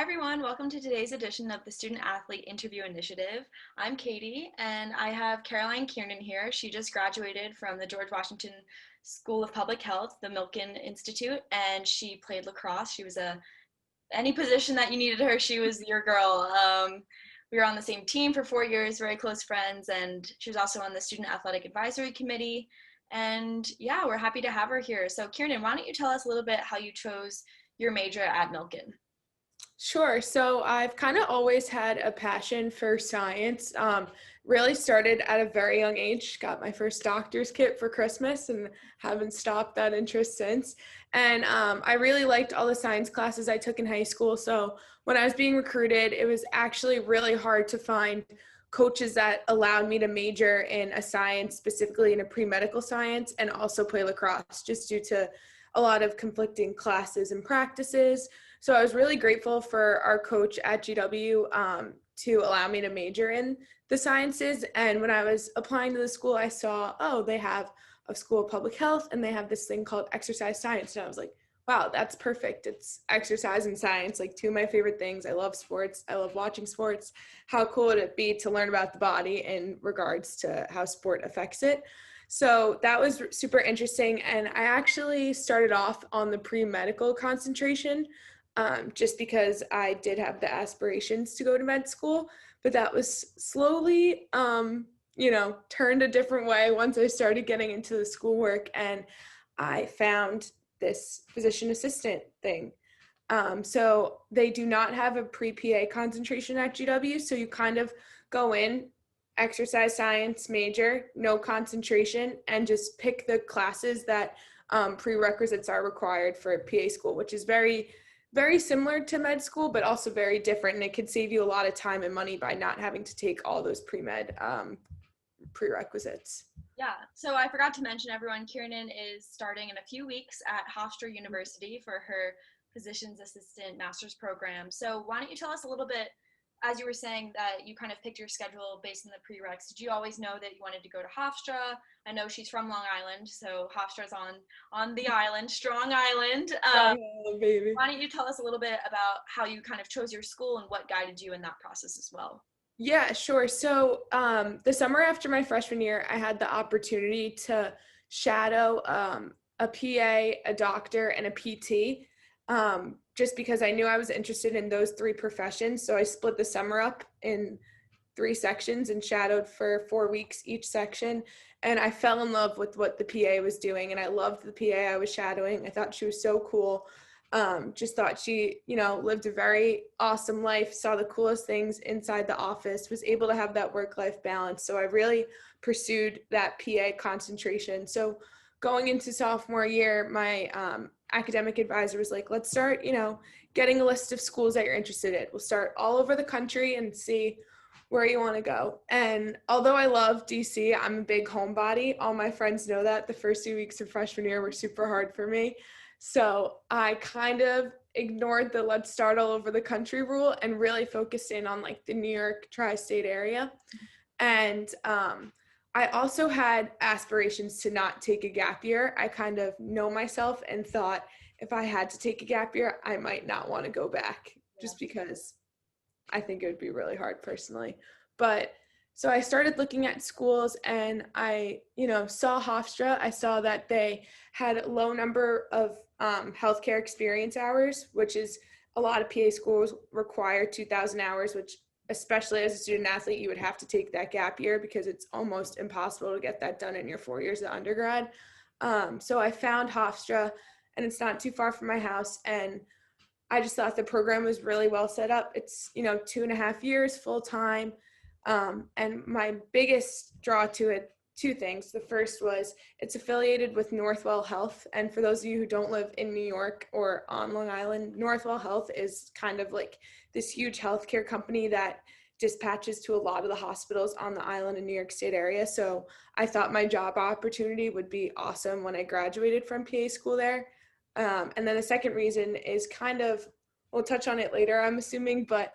everyone, welcome to today's edition of the Student Athlete Interview Initiative. I'm Katie and I have Caroline Kiernan here. She just graduated from the George Washington School of Public Health, the Milken Institute, and she played lacrosse. She was any position that you needed her, she was your girl. We were on the same team for 4 years, very close friends, and she was also on the Student Athletic Advisory Committee. And yeah, we're happy to have her here. So Kiernan, why don't you tell us a little bit how you chose your major at Milken? Sure. So I've kind of always had a passion for science. Really started at a very young age. Got my first doctor's kit for Christmas and haven't stopped that interest since. And I really liked all the science classes I took in high school. So when I was being recruited, it was actually really hard to find coaches that allowed me to major in a science, specifically in a pre-medical science, and also play lacrosse, just due to a lot of conflicting classes and practices. So I was really grateful for our coach at GW to allow me to major in the sciences. And when I was applying to the school, I saw, oh, they have a school of public health and they have this thing called exercise science. And I was like, wow, that's perfect. It's exercise and science, like two of my favorite things. I love sports. I love watching sports. How cool would it be to learn about the body in regards to how sport affects it? So that was super interesting. And I actually started off on the pre-medical concentration, just because I did have the aspirations to go to med school, but that was slowly, turned a different way once I started getting into the schoolwork and I found this physician assistant thing. So they do not have a pre-PA concentration at GW, so you kind of go in, exercise science major, no concentration, and just pick the classes that prerequisites are required for PA school, which is very, very similar to med school, but also very different. And it could save you a lot of time and money by not having to take all those pre-med prerequisites. Yeah, so I forgot to mention everyone, Kiernan is starting in a few weeks at Hofstra University for her physician's assistant master's program. So why don't you tell us a little bit, as you were saying that you kind of picked your schedule based on the prereqs, did you always know that you wanted to go to Hofstra? I know she's from Long Island, so Hofstra's on the island, Strong Island. Oh, baby. Why don't you tell us a little bit about how you kind of chose your school and what guided you in that process as well? Yeah, sure. So the summer after my freshman year, I had the opportunity to shadow a PA, a doctor, and a PT, just because I knew I was interested in those three professions. So I split the summer up in 3 sections and shadowed for 4 weeks each section. And I fell in love with what the PA was doing. And I loved the PA I was shadowing. I thought she was so cool. Just thought she, lived a very awesome life, saw the coolest things inside the office, was able to have that work-life balance. So I really pursued that PA concentration. So going into sophomore year, my academic advisor was like, let's start, getting a list of schools that you're interested in. We'll start all over the country and see where you want to go. And although I love DC, I'm a big homebody. All my friends know that. The first 2 weeks of freshman year were super hard for me. So I kind of ignored the let's start all over the country rule and really focused in on like the New York tri-state area. And I also had aspirations to not take a gap year. I kind of know myself and thought if I had to take a gap year, I might not want to go back just because I think it would be really hard personally. But so I started looking at schools and I, saw Hofstra. I saw that they had a low number of healthcare experience hours, which is a lot of PA schools require 2,000 hours, which especially as a student athlete, you would have to take that gap year because it's almost impossible to get that done in your 4 years of undergrad. So I found Hofstra and it's not too far from my house. And I just thought the program was really well set up. It's, 2.5 years full time. And my biggest draw to it, two things. The first was it's affiliated with Northwell Health. And for those of you who don't live in New York or on Long Island, Northwell Health is kind of like this huge healthcare company that dispatches to a lot of the hospitals on the island in New York State area. So I thought my job opportunity would be awesome when I graduated from PA school there. And then the second reason is kind of, we'll touch on it later, I'm assuming, but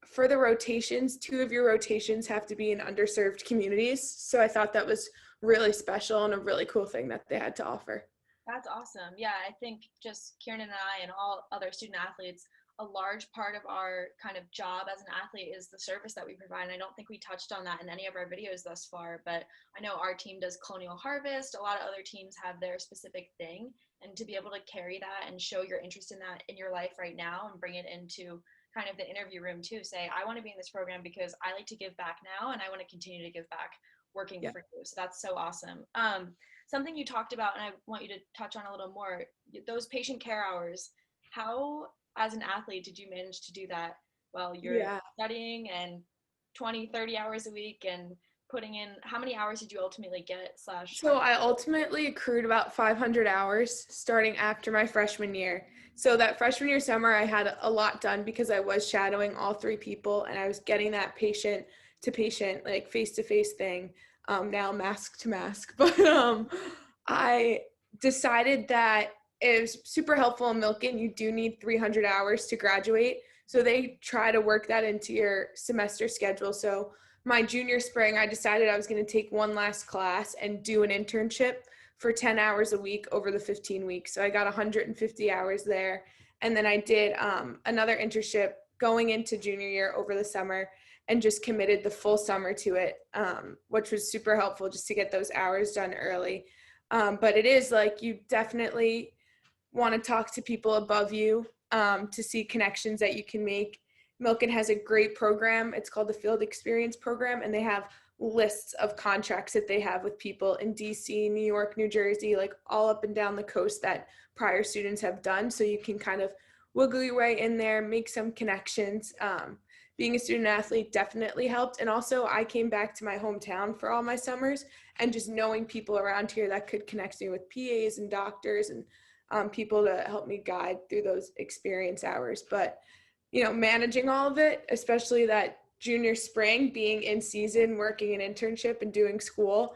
for the rotations, 2 of your rotations have to be in underserved communities. So I thought that was really special and a really cool thing that they had to offer. That's awesome. Yeah, I think just Kiernan and I and all other student athletes a large part of our kind of job as an athlete is the service that we provide. And I don't think we touched on that in any of our videos thus far, but I know our team does Colonial Harvest. A lot of other teams have their specific thing. And to be able to carry that and show your interest in that in your life right now and bring it into kind of the interview room too, say, I want to be in this program because I like to give back now and I want to continue to give back working Yeah. for you. So that's so awesome. Something you talked about, and I want you to touch on a little more, those patient care hours. How, as an athlete, did you manage to do that while you're Yeah. studying and 20, 30 hours a week and putting in, how many hours did you ultimately get slash So I ultimately accrued about 500 hours starting after my freshman year. So that freshman year summer, I had a lot done because I was shadowing all three people and I was getting that patient to patient, like face to face thing. Now mask to mask, but I decided that it was super helpful in Milken. You do need 300 hours to graduate. So they try to work that into your semester schedule. So my junior spring, I decided I was going to take one last class and do an internship for 10 hours a week over the 15 weeks. So I got 150 hours there. And then I did another internship going into junior year over the summer and just committed the full summer to it, which was super helpful just to get those hours done early. But it is like you definitely want to talk to people above you to see connections that you can make. Milken has a great program. It's called the Field Experience Program, and they have lists of contracts that they have with people in DC, New York, New Jersey, like all up and down the coast that prior students have done. So you can kind of wiggle your way in there, make some connections. Being a student athlete definitely helped. And also I came back to my hometown for all my summers, and just knowing people around here that could connect me with PAs and doctors and people to help me guide through those experience hours. But managing all of it, especially that junior spring, being in season, working an internship and doing school.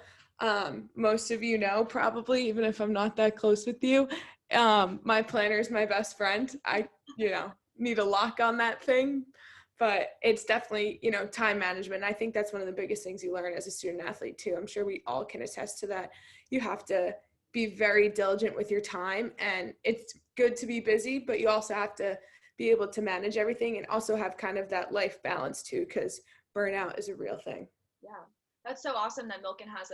Most of you know, probably, even if I'm not that close with you, my planner is my best friend. I, need a lock on that thing, but it's definitely, time management. I think that's one of the biggest things you learn as a student athlete too. I'm sure we all can attest to that. You have to be very diligent with your time, and it's good to be busy, but you also have to be able to manage everything and also have kind of that life balance too, because burnout is a real thing. Yeah, that's so awesome that Milken has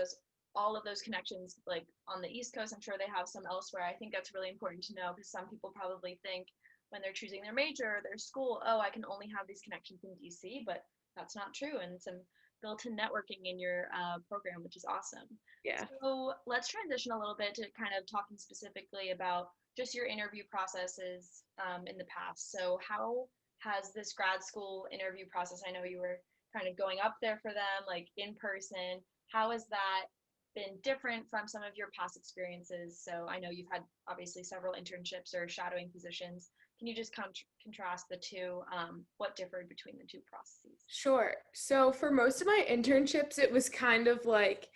all of those connections like on the East Coast. I'm sure they have some elsewhere. I think that's really important to know because some people probably think when they're choosing their major or their school, oh, I can only have these connections in DC, but that's not true. And some built-in networking in your program, which is awesome. Yeah. So let's transition a little bit to kind of talking specifically about just your interview processes in the past. So how has this grad school interview process, I know you were kind of going up there for them, like in person, how has that been different from some of your past experiences? So I know you've had obviously several internships or shadowing positions. Can you just contrast the two, what differed between the two processes? Sure. So for most of my internships, it was kind of like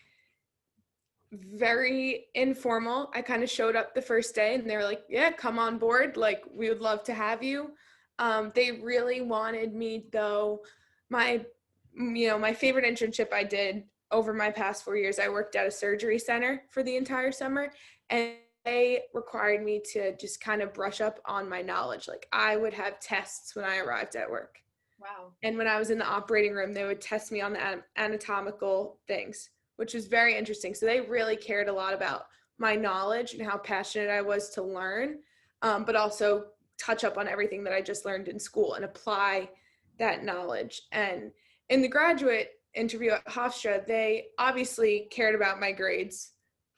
very informal. I kind of showed up the first day and they were like, yeah, come on board. Like, we would love to have you. They really wanted me though. My favorite internship I did over my past 4 years, I worked at a surgery center for the entire summer, and they required me to just kind of brush up on my knowledge. Like, I would have tests when I arrived at work. Wow. And when I was in the operating room, they would test me on the anatomical things, which was very interesting. So they really cared a lot about my knowledge and how passionate I was to learn, but also touch up on everything that I just learned in school and apply that knowledge. And in the graduate interview at Hofstra, they obviously cared about my grades.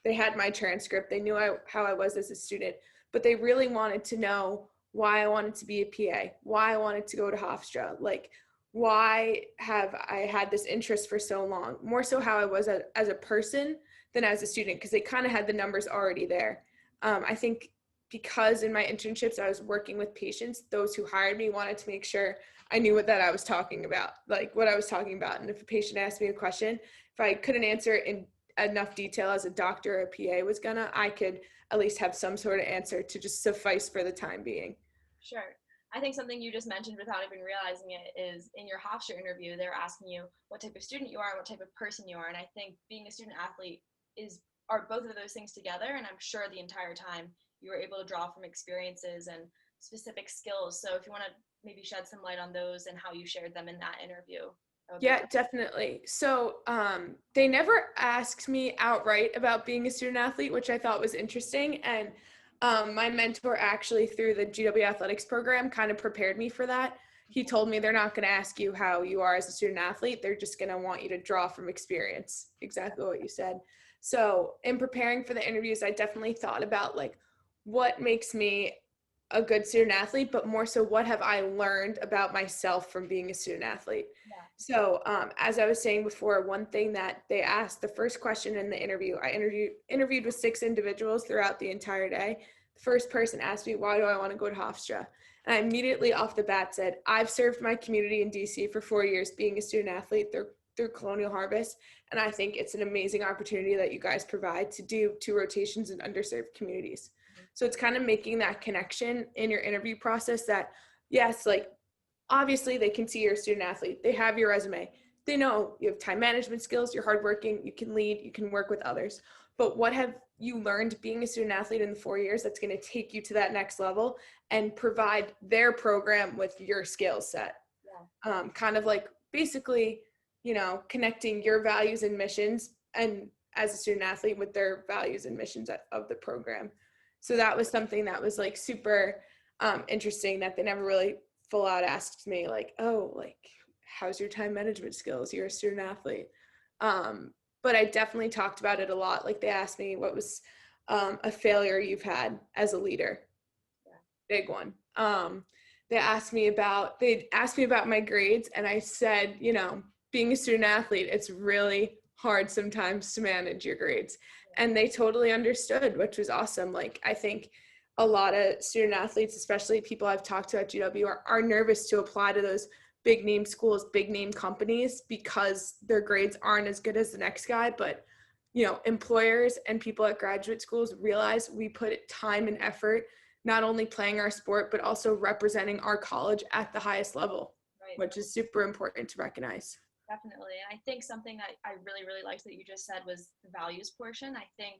They had my transcript. They knew how I was as a student, but they really wanted to know why I wanted to be a PA, why I wanted to go to Hofstra, like why have I had this interest for so long, more so how I was as a person than as a student, because they kind of had the numbers already there. I think because in my internships I was working with patients, those who hired me wanted to make sure I knew what I was talking about, like what I was talking about. And if a patient asked me a question, if I couldn't answer it in enough detail as a doctor or a PA was gonna, I could at least have some sort of answer to just suffice for the time being. Sure. I think something you just mentioned without even realizing it is in your Hofstra interview, they're asking you what type of student you are and what type of person you are. And I think being a student athlete are both of those things together. And I'm sure the entire time you were able to draw from experiences and specific skills. So if you want to maybe shed some light on those and how you shared them in that interview. That would be Yeah, great. definitely. So they never asked me outright about being a student athlete, which I thought was interesting. And my mentor actually through the GW athletics program kind of prepared me for that. He told me they're not going to ask you how you are as a student athlete. They're just going to want you to draw from experience. Exactly what you said. So in preparing for the interviews, I definitely thought about like what makes me a good student athlete, but more so what have I learned about myself from being a student athlete. Yeah. So as I was saying before, one thing that they asked, the first question in the interview, I interviewed with 6 individuals throughout the entire day. The first person asked me, why do I want to go to Hofstra? And I immediately off the bat said, I've served my community in DC for 4 years being a student athlete through Colonial Harvest. And I think it's an amazing opportunity that you guys provide to do 2 rotations in underserved communities. So it's kind of making that connection in your interview process that, yes, like obviously they can see you're a student athlete. They have your resume. They know you have time management skills, you're hardworking, you can lead, you can work with others. But what have you learned being a student athlete in the 4 years that's going to take you to that next level and provide their program with your skill set? Yeah. Kind of like basically, connecting your values and missions and as a student athlete with their values and missions of the program. So that was something that was like super interesting that they never really full out asked me like, oh, like, how's your time management skills? You're a student athlete. But I definitely talked about it a lot. Like they asked me what was a failure you've had as a leader. Yeah. Big one. They'd asked me about my grades and I said, being a student athlete, it's really hard sometimes to manage your grades. And they totally understood, which was awesome. Like I think a lot of student athletes, especially people I've talked to at GW, are nervous to apply to those big name schools, big name companies because their grades aren't as good as the next guy. But, employers and people at graduate schools realize we put time and effort, not only playing our sport, but also representing our college at the highest level, Right. which is super important to recognize. Definitely. And I think something that I really, really liked that you just said was the values portion. I think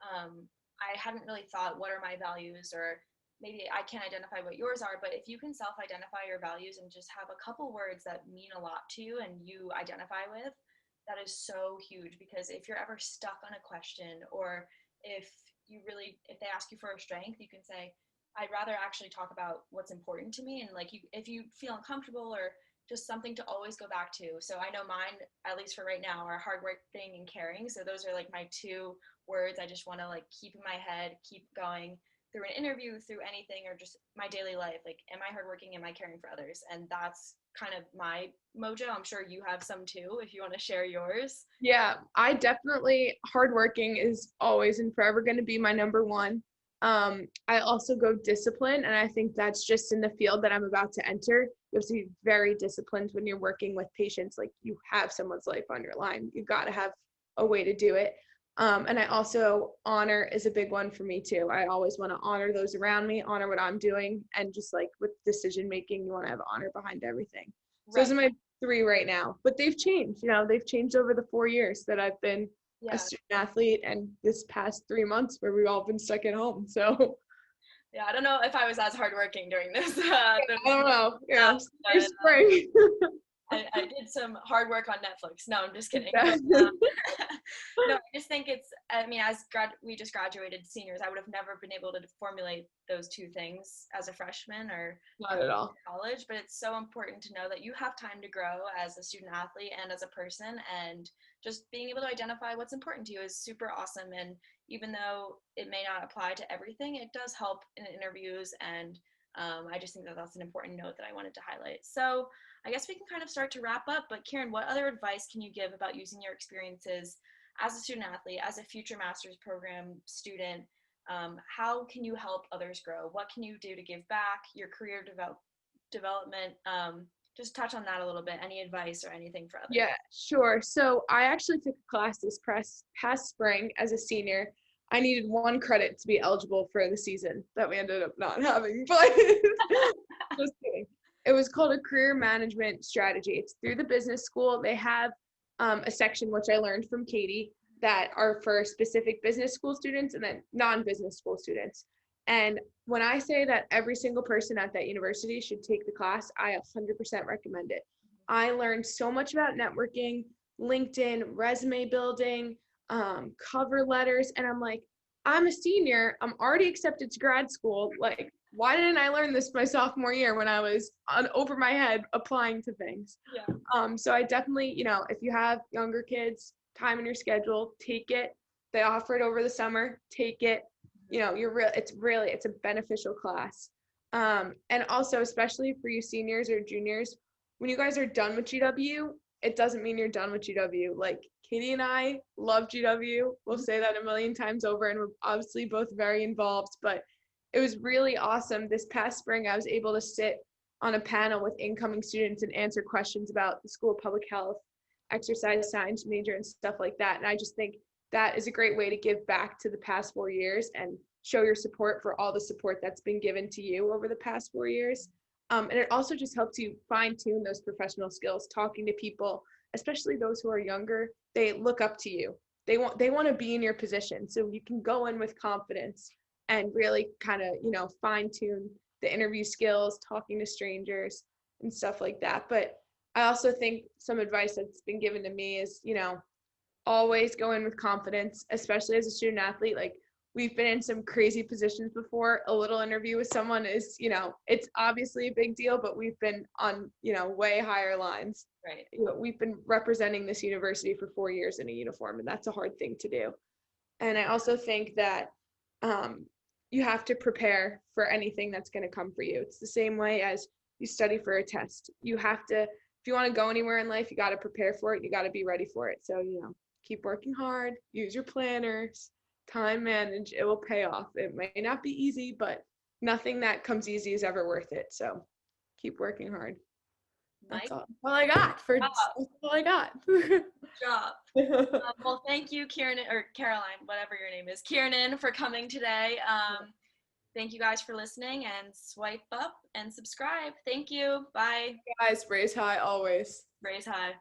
I hadn't really thought, what are my values? Or maybe I can't identify what yours are, but if you can self identify your values and just have a couple words that mean a lot to you and you identify with, that is so huge. Because if you're ever stuck on a question, or if they ask you for a strength, you can say, I'd rather actually talk about what's important to me. And like, if you feel uncomfortable, or just something to always go back to. So I know mine, at least for right now, are hardworking and caring. So those are like my 2 words I just want to like keep in my head, keep going through an interview, through anything, or just my daily life. Like, am I hardworking? Am I caring for others? And that's kind of my mojo. I'm sure you have some too, if you want to share yours. Yeah, I definitely, hardworking is always and forever going to be my number one. I also go discipline, and I think that's just in the field that I'm about to enter. You have to be very disciplined when you're working with patients. Like you have someone's life on your line. You've got to have a way to do it. And I also, honor is a big one for me too. I always want to honor those around me, honor what I'm doing, and just like with decision making, you want to have honor behind everything. So Right. those are my 3 right now, but they've changed. They've changed over the 4 years that I've been a Yeah. student athlete, and this past 3 months where we've all been stuck at home. So Yeah. I don't know if I was as hardworking during this. I don't know. Yeah, But spring. I did some hard work on Netflix. No, I'm just kidding. But, Exactly. no, I just think we just graduated seniors, I would have never been able to formulate those 2 things as a freshman or Not at all. college. But it's so important to know that you have time to grow as a student athlete and as a person, and just being able to identify what's important to you is super awesome. And even though it may not apply to everything, it does help in interviews. And I just think that that's an important note that I wanted to highlight. So I guess we can kind of start to wrap up, but Kieran, what other advice can you give about using your experiences as a student athlete, as a future master's program student? How can you help others grow? What can you do to give back, your career development? Just touch on that a little bit. Any advice or anything for others? Yeah, sure. So I actually took a class this past spring as a senior. I needed 1 credit to be eligible for the season that we ended up not having, but just kidding. It was called a career management strategy. It's through the business school. They have a section, which I learned from Katie, that are for specific business school students and then non-business school students. And when I say that every single person at that university should take the class, I 100% recommend it. I learned so much about networking, LinkedIn, resume building, cover letters, and I'm like, I'm a senior. I'm already accepted to grad school. Like, why didn't I learn this my sophomore year when I was over my head applying to things? Yeah. So I definitely, if you have younger kids, time in your schedule, take it. They offer it over the summer, take it. It's a beneficial class. And also, especially for you seniors or juniors, when you guys are done with GW, it doesn't mean you're done with GW. Like Katie and I love GW. We'll say that a million times over, and we're obviously both very involved, but it was really awesome. This past spring, I was able to sit on a panel with incoming students and answer questions about the School of Public Health, exercise science major, and stuff like that. And I just think that is a great way to give back to the past 4 years and show your support for all the support that's been given to you over the past 4 years. And it also just helps you fine tune those professional skills, talking to people, especially those who are younger. They look up to you. They want to be in your position, so you can go in with confidence and really kind of fine tune the interview skills, talking to strangers and stuff like that. But I also think some advice that's been given to me is, always go in with confidence, especially as a student athlete. Like, we've been in some crazy positions before. A little interview with someone is, it's obviously a big deal, but we've been on, way higher lines. Right. We've been representing this university for 4 years in a uniform, and that's a hard thing to do. And I also think that you have to prepare for anything that's going to come for you. It's the same way as you study for a test. You have to, if you want to go anywhere in life, you got to prepare for it. You got to be ready for it. So, keep working hard, use your planners, time manage. It will pay off. It may not be easy, but nothing that comes easy is ever worth it. So keep working hard. That's Mike, all I got for that's all I got. good job. Well, thank you, Kiernan, or Caroline, whatever your name is, Kiernan, for coming today. Thank you guys for listening, and swipe up and subscribe. Thank you. Bye. Guys, raise high always. Raise high.